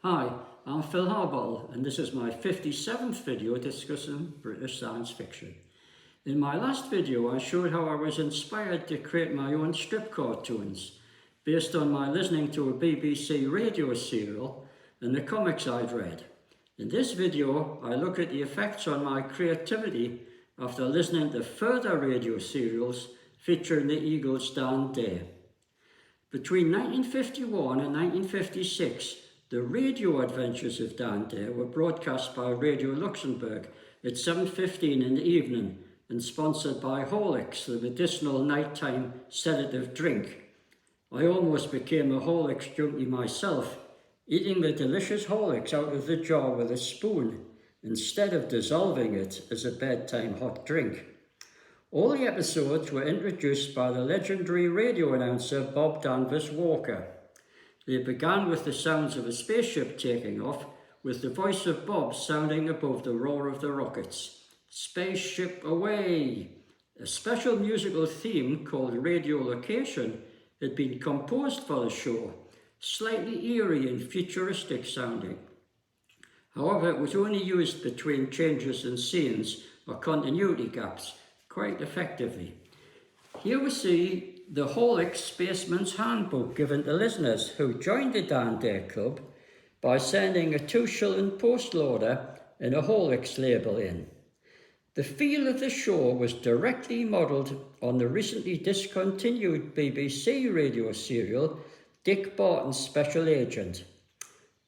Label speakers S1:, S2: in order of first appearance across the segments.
S1: Hi, I'm Phil Harbottle, and this is my 57th video discussing British science fiction. In my last video, I showed how I was inspired to create my own strip cartoons based on my listening to a BBC radio serial and the comics I'd read. In this video, I look at the effects on my creativity after listening to further radio serials featuring the Eagles' Dan Dare. Between 1951 and 1956, the radio adventures of Dan Dare were broadcast by Radio Luxembourg at 7:15 in the evening and sponsored by Horlicks, the medicinal nighttime sedative drink. I almost became a Horlicks junkie myself, eating the delicious Horlicks out of the jar with a spoon instead of dissolving it as a bedtime hot drink. All the episodes were introduced by the legendary radio announcer Bob Danvers Walker. They began with the sounds of a spaceship taking off, with the voice of Bob sounding above the roar of the rockets. Spaceship away! A special musical theme called Radio Location had been composed for the show, slightly eerie and futuristic sounding. However, it was only used between changes in scenes or continuity gaps quite effectively. Here we see the Horlicks Spaceman's Handbook given to listeners who joined the Dan Dare Club by sending a 2-shilling postal order and a Horlicks label in. The feel of the show was directly modelled on the recently discontinued BBC radio serial Dick Barton's Special Agent,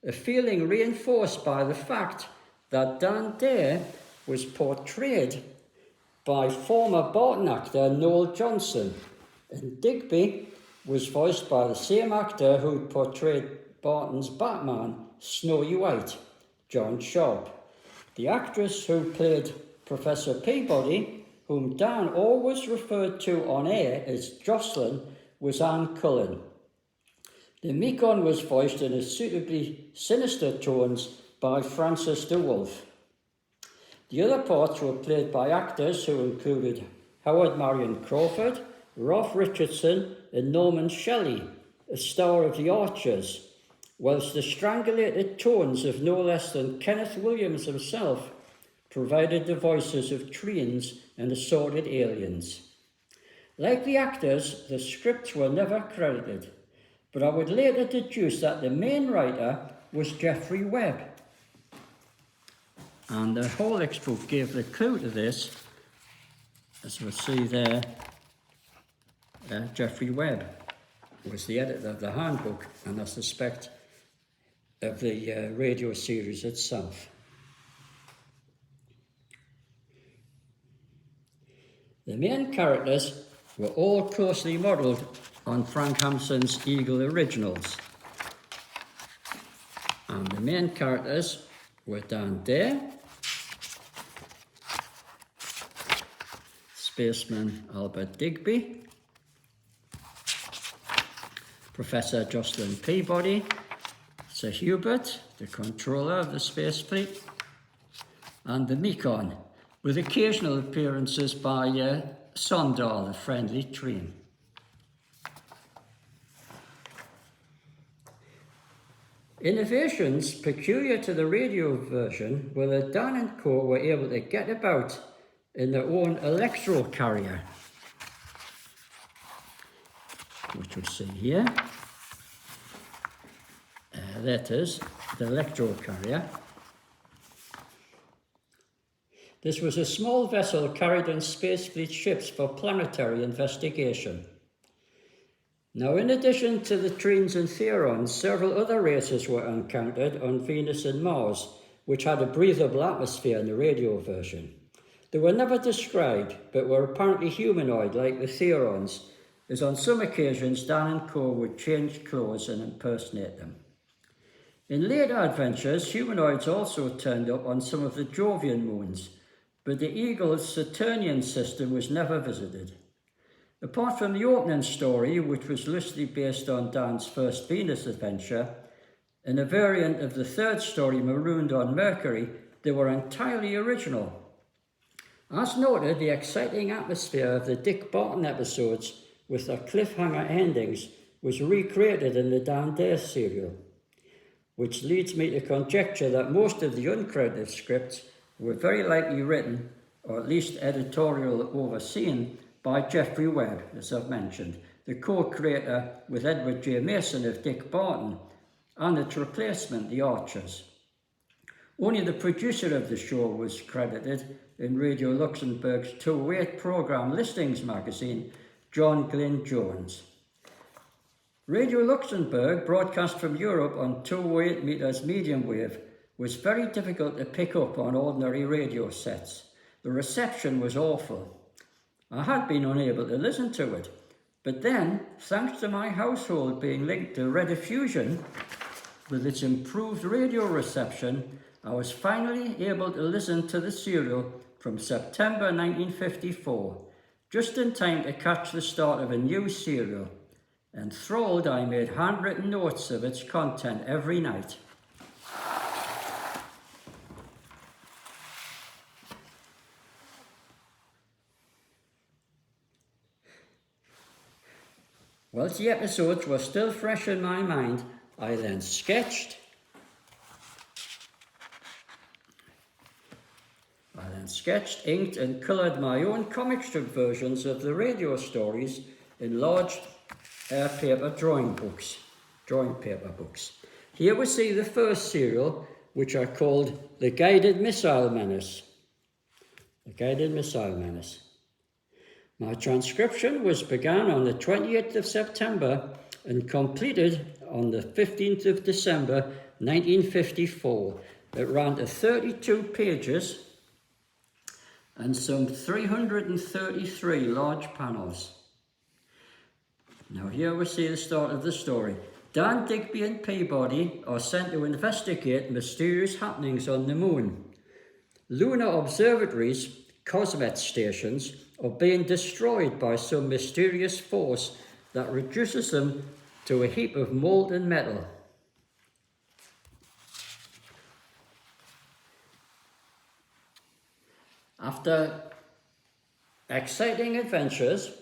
S1: a feeling reinforced by the fact that Dan Dare was portrayed by former Barton actor Noel Johnson, and Digby was voiced by the same actor who portrayed Barton's Batman, Snowy White, John Sharp. The actress who played Professor Peabody, whom Dan always referred to on air as Jocelyn, was Anne Cullen. The Mekon was voiced in suitably sinister tones by Francis de Wolfe. The other parts were played by actors who included Howard Marion Crawford, Ralph Richardson and Norman Shelley, a star of The Archers, whilst the strangulated tones of no less than Kenneth Williams himself provided the voices of Treens and assorted aliens. Like the actors, the scripts were never credited, but I would later deduce that the main writer was Geoffrey Webb. And the Horlicks book gave the clue to this, as we'll see there. Geoffrey Webb was the editor of the handbook, and I suspect of the radio series itself. The main characters were all closely modelled on Frank Hampson's Eagle originals. And the main characters were Dan Dare, Spaceman Albert Digby, Professor Jocelyn Peabody, Sir Hubert, the controller of the space fleet, and the Mekon, with occasional appearances by Sondal, the friendly Treen. Innovations peculiar to the radio version were that Dan and Co were able to get about in their own electro carrier, which we'll see here. That is the electro carrier. This was a small vessel carried on Space Fleet ships for planetary investigation. Now, in addition to the Treens and Therons, several other races were encountered on Venus and Mars, which had a breathable atmosphere in the radio version. They were never described, but were apparently humanoid like the Therons, as on some occasions Dan and Co would change clothes and impersonate them. In later adventures, humanoids also turned up on some of the Jovian moons, but the Eagle's Saturnian system was never visited. Apart from the opening story, which was loosely based on Dan's first Venus adventure, and a variant of the third story, Marooned on Mercury, they were entirely original. As noted, the exciting atmosphere of the Dick Barton episodes with their cliffhanger endings was recreated in the Dan Dare serial. which leads me to conjecture that most of the uncredited scripts were very likely written, or at least editorial overseen, by Geoffrey Webb, as I've mentioned, the co-creator with Edward J. Mason of Dick Barton, and its replacement, The Archers. Only the producer of the show was credited in Radio Luxembourg's 208 programme Listings magazine, John Glyn Jones. Radio Luxembourg, broadcast from Europe on 208 metres medium wave, was very difficult to pick up on ordinary radio sets. The reception was awful. I had been unable to listen to it, but then, thanks to my household being linked to Rediffusion, with its improved radio reception, I was finally able to listen to the serial from September 1954, just in time to catch the start of a new serial. Enthralled, I made handwritten notes of its content every night. Whilst the episodes were still fresh in my mind, I then sketched, inked and coloured my own comic strip versions of the radio stories in large paper drawing paper books. Here we see the first serial, which I called The Guided Missile Menace. The Guided Missile Menace. My transcription was began on the 28th of September and completed on the 15th of December 1954. It ran to 32 pages and some 333 large panels. Now here we see the start of the story. Dan, Digby and Peabody are sent to investigate mysterious happenings on the moon. Lunar observatories, COSMET stations, are being destroyed by some mysterious force that reduces them to a heap of molten metal. After exciting adventures,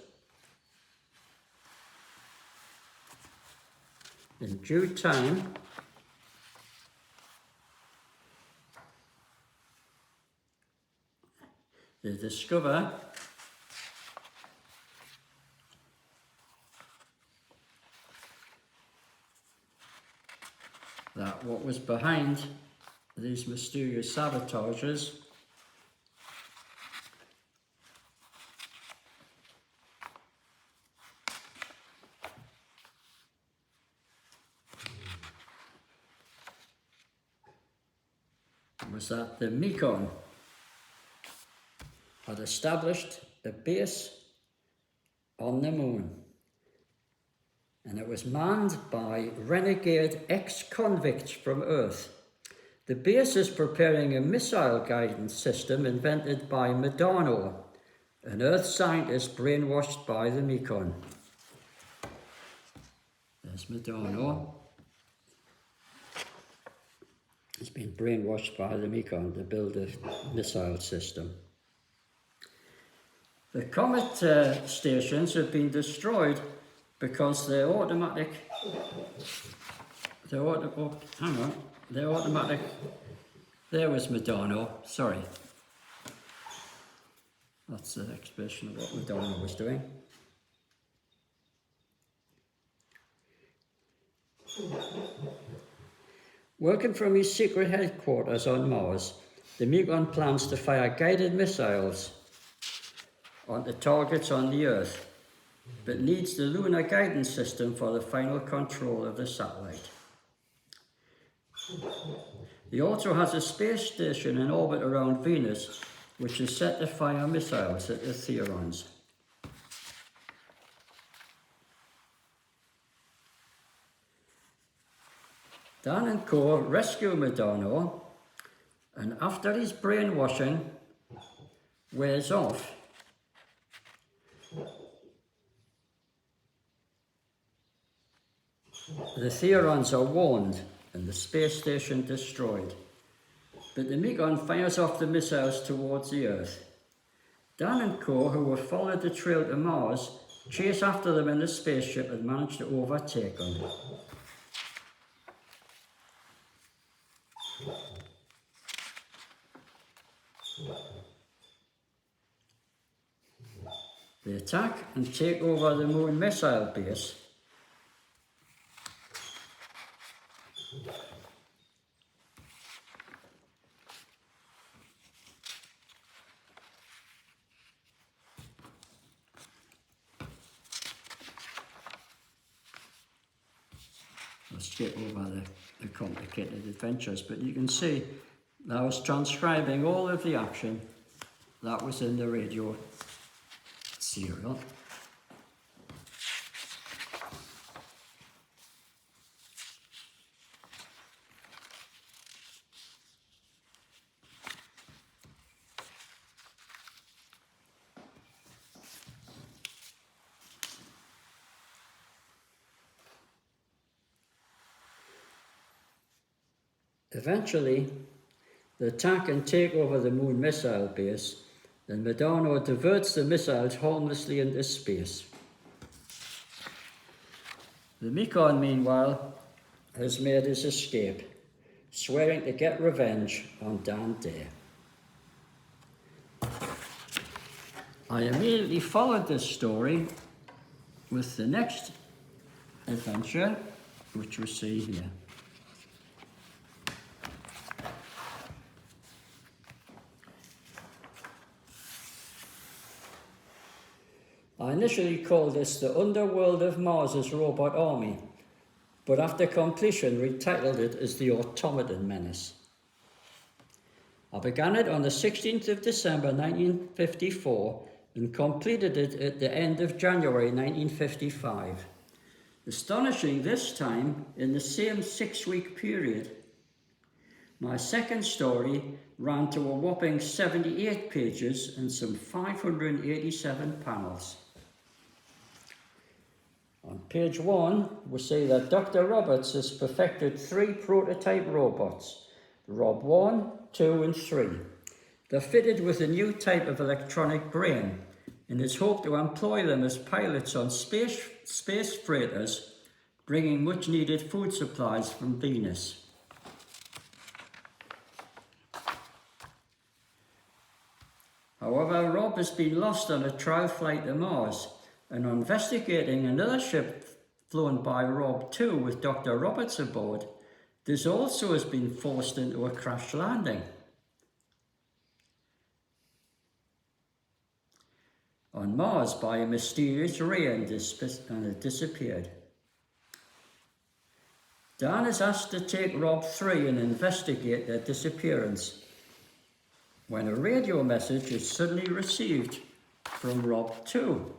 S1: in due time, they discover that what was behind these mysterious sabotages was that the Mekong had established a base on the moon, and it was manned by renegade ex-convicts from Earth. The base is preparing a missile guidance system invented by Madano, an Earth scientist brainwashed by the Mekong. There's Madano. He's been brainwashed by the Mekong to build a missile system. The Comet stations have been destroyed because they're automatic. There was Madano, sorry. That's the expression of what Madano was doing. Working from his secret headquarters on Mars, the Mekong plans to fire guided missiles onto targets on the Earth, but needs the lunar guidance system for the final control of the satellite. He also has a space station in orbit around Venus, which is set to fire missiles at the Theorons. Dan and Co. rescue Madano, and after his brainwashing wears off, the Theorons are warned and the space station destroyed. But the Mekong fires off the missiles towards the Earth. Dan and Co., who have followed the trail to Mars, chase after them in the spaceship and manage to overtake them. They attack and take over the moon missile base. I'll skip over the complicated adventures, but you can see that I was transcribing all of the action that was in the radio serial. Eventually, they attack and take over the moon missile base, then Madano diverts the missiles harmlessly into space. The Mekon, meanwhile, has made his escape, swearing to get revenge on Dan Dare. I immediately followed this story with the next adventure, which we see here. I initially called this the Underworld of Mars's Robot Army, but after completion retitled it as the Automaton Menace. I began it on the 16th of December 1954 and completed it at the end of January 1955. Astonishing this time, in the same 6-week period, my second story ran to a whopping 78 pages and some 587 panels. On page 1, we see that Dr. Roberts has perfected 3 prototype robots, Rob 1, 2 and 3. They're fitted with a new type of electronic brain and is hoped to employ them as pilots on space freighters, bringing much needed food supplies from Venus. However, Rob has been lost on a trial flight to Mars, and on investigating another ship flown by Rob 2 with Dr. Roberts aboard, this also has been forced into a crash landing. On Mars by a mysterious ray and it disappeared. Dan is asked to take Rob 3 and investigate their disappearance, when a radio message is suddenly received from Rob 2.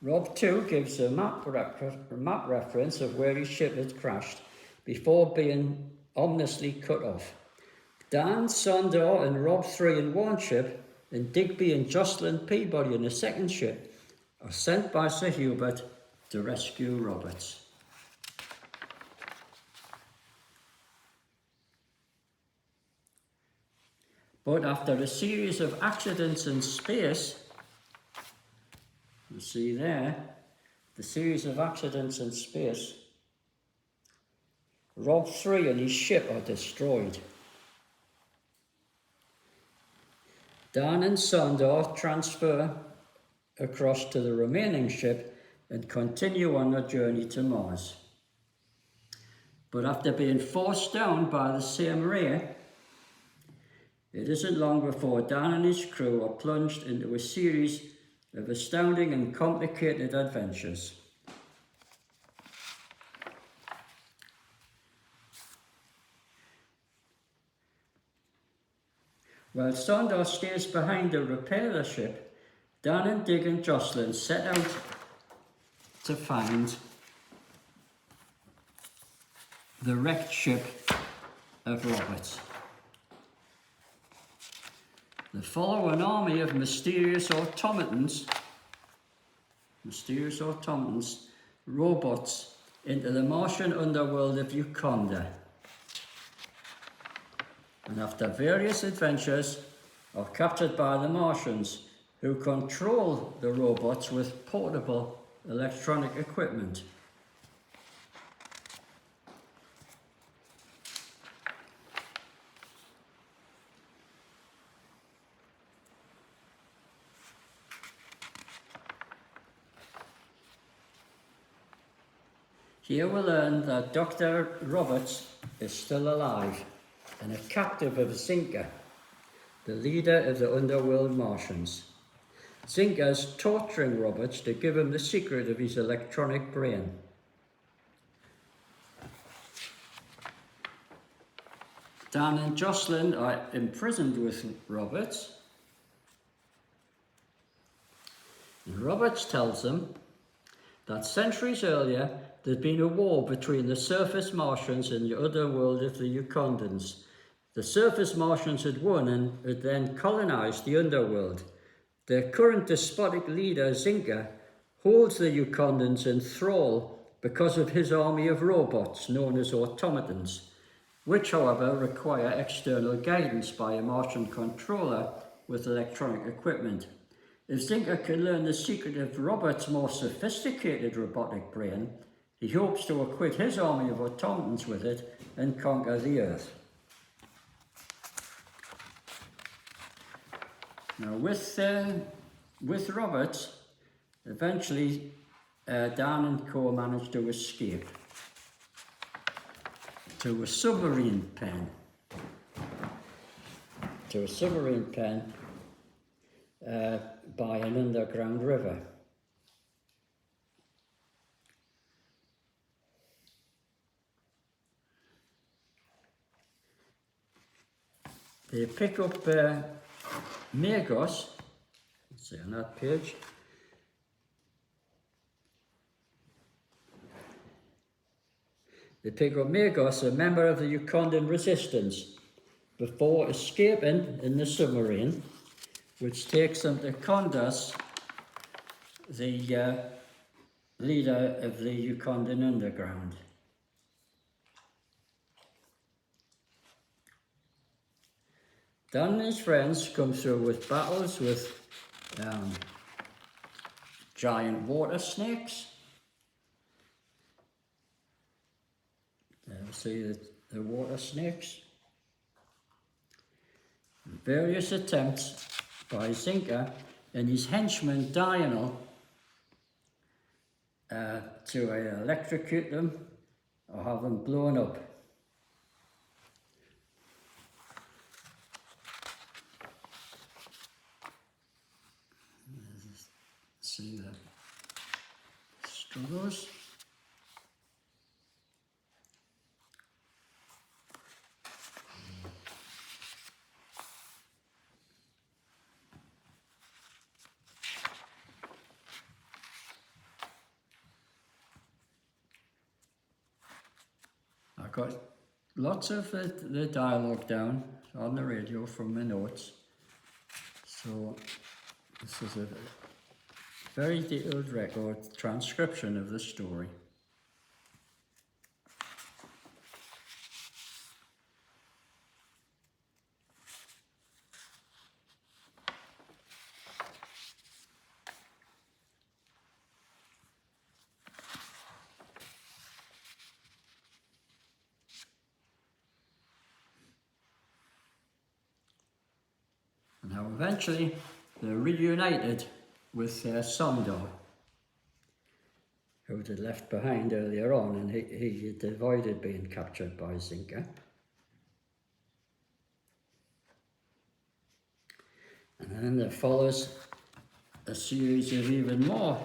S1: Rob 2 gives a map reference of where his ship had crashed before being ominously cut off. Dan, Sondor and Rob 3 in one ship, and Digby and Jocelyn Peabody in a second ship are sent by Sir Hubert to rescue Roberts. But after a series of accidents in space, you see there, the series of accidents in space, Rob 3 and his ship are destroyed. Dan and Sondor transfer across to the remaining ship and continue on their journey to Mars. But after being forced down by the same ray, it isn't long before Dan and his crew are plunged into a series of astounding and complicated adventures. While Sondor stays behind to repair the ship, Dan and Dig and Jocelyn set out to find the wrecked ship of Roberts. They follow an army of mysterious automatons, robots, into the Martian underworld of Uconda. And after various adventures, are captured by the Martians, who control the robots with portable electronic equipment. Here we learn that Dr. Roberts is still alive and a captive of Zinka, the leader of the underworld Martians. Zinka is torturing Roberts to give him the secret of his electronic brain. Dan and Jocelyn are imprisoned with Roberts. And Roberts tells them that centuries earlier there'd been a war between the surface Martians and the other world of the Yukondans. The surface Martians had won and had then colonized the underworld. Their current despotic leader, Zinka, holds the Yukondans in thrall because of his army of robots known as automatons, which, however, require external guidance by a Martian controller with electronic equipment. If Zinka can learn the secret of Robert's more sophisticated robotic brain, he hopes to equip his army of automatons with it and conquer the Earth. Now, with Roberts, eventually Dan and co managed to escape to a submarine pen. By an underground river. They pick up Magos, let's see on that page. They pick up Magos, a member of the Yukondan resistance, before escaping in the submarine, which takes them to Kondas, the leader of the Yukondan underground. Dan and his friends come through with battles with giant water snakes. See the water snakes. And various attempts by Zinka and his henchman Diurnal to electrocute them or have them blown up. See the struggles. I got lots of the dialogue down on the radio from my notes, so this is a very detailed record transcription of the story. And how eventually they're reunited with Sondor, who they'd left behind earlier on, and he had avoided being captured by Zinka. And then there follows a series of even more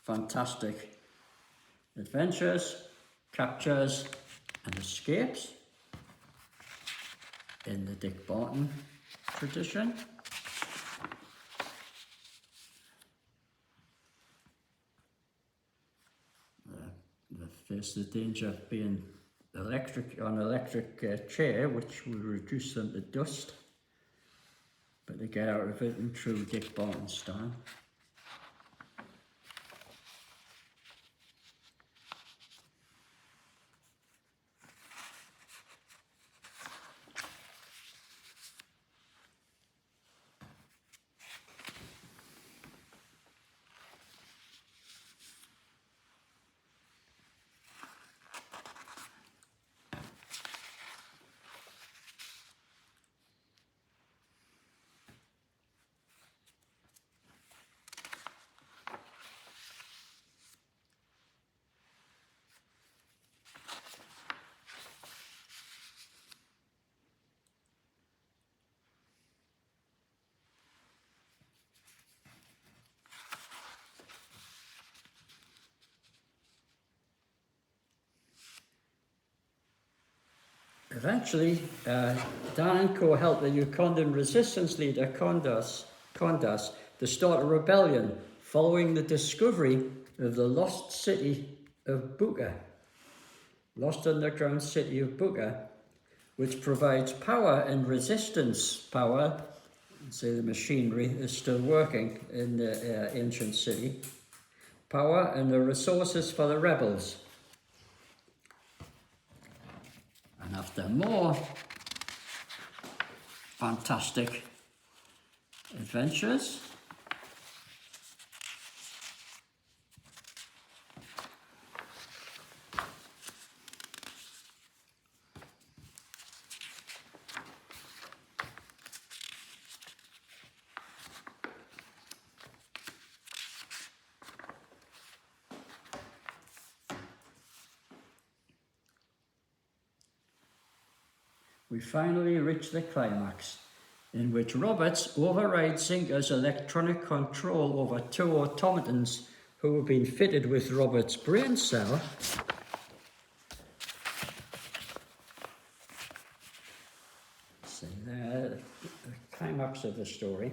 S1: fantastic adventures, captures and escapes in the Dick Barton tradition. They face the danger of being on an electric chair, which will reduce them to dust, but they get out of it in true Dick Barton style. Eventually, Dan and Co helped the Ugandan resistance leader Kondas to start a rebellion following the discovery of the lost city of Buka, lost underground city of Buka, which provides power and resistance power. Say the machinery is still working in the ancient city. Power and the resources for the rebels. And after more fantastic adventures, we finally reach the climax, in which Roberts overrides Zinker's electronic control over two automatons who have been fitted with Roberts' brain cell. See there, the climax of the story.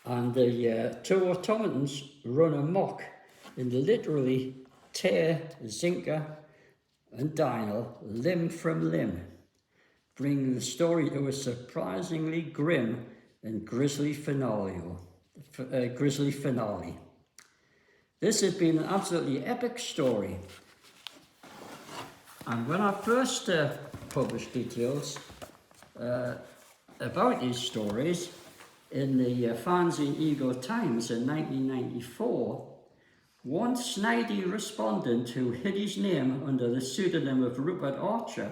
S1: And the two automatons run amok and literally tear Zinker and Dynel limb from limb, bringing the story to a surprisingly grim and grisly finale. This had been an absolutely epic story, and when I first published details about these stories in the fanzine Eagle Times in 1994, one snidey respondent who hid his name under the pseudonym of Rupert Archer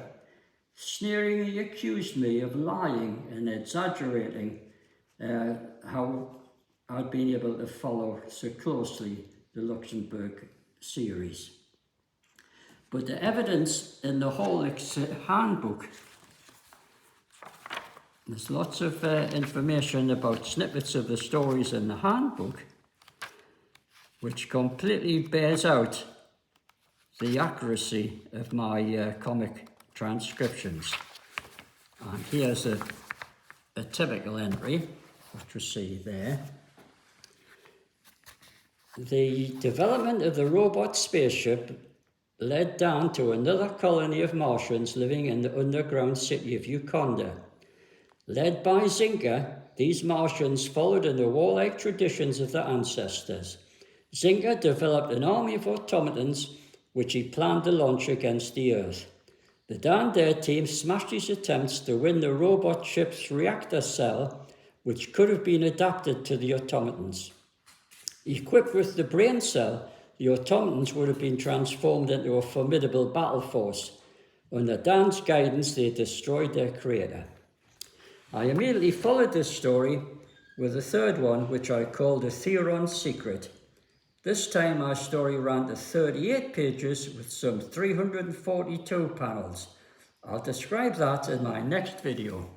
S1: sneeringly accused me of lying and exaggerating how I'd been able to follow so closely the Luxembourg series. But the evidence in the whole handbook, there's lots of information about snippets of the stories in the handbook, which completely bears out the accuracy of my comic transcriptions. And here's a typical entry, which you see there. The development of the robot spaceship led Dan to another colony of Martians living in the underground city of Uganda. Led by Zinker, these Martians followed in the warlike traditions of their ancestors. Zinker developed an army of automatons which he planned to launch against the Earth. The Dan Dare team smashed his attempts to win the robot ship's reactor cell, which could have been adapted to the automatons. Equipped with the brain cell, the automatons would have been transformed into a formidable battle force. Under Dan's guidance, they destroyed their creator. I immediately followed this story with a third one, which I called The Theron's Secret. This time our story ran to 38 pages with some 342 panels. I'll describe that in my next video.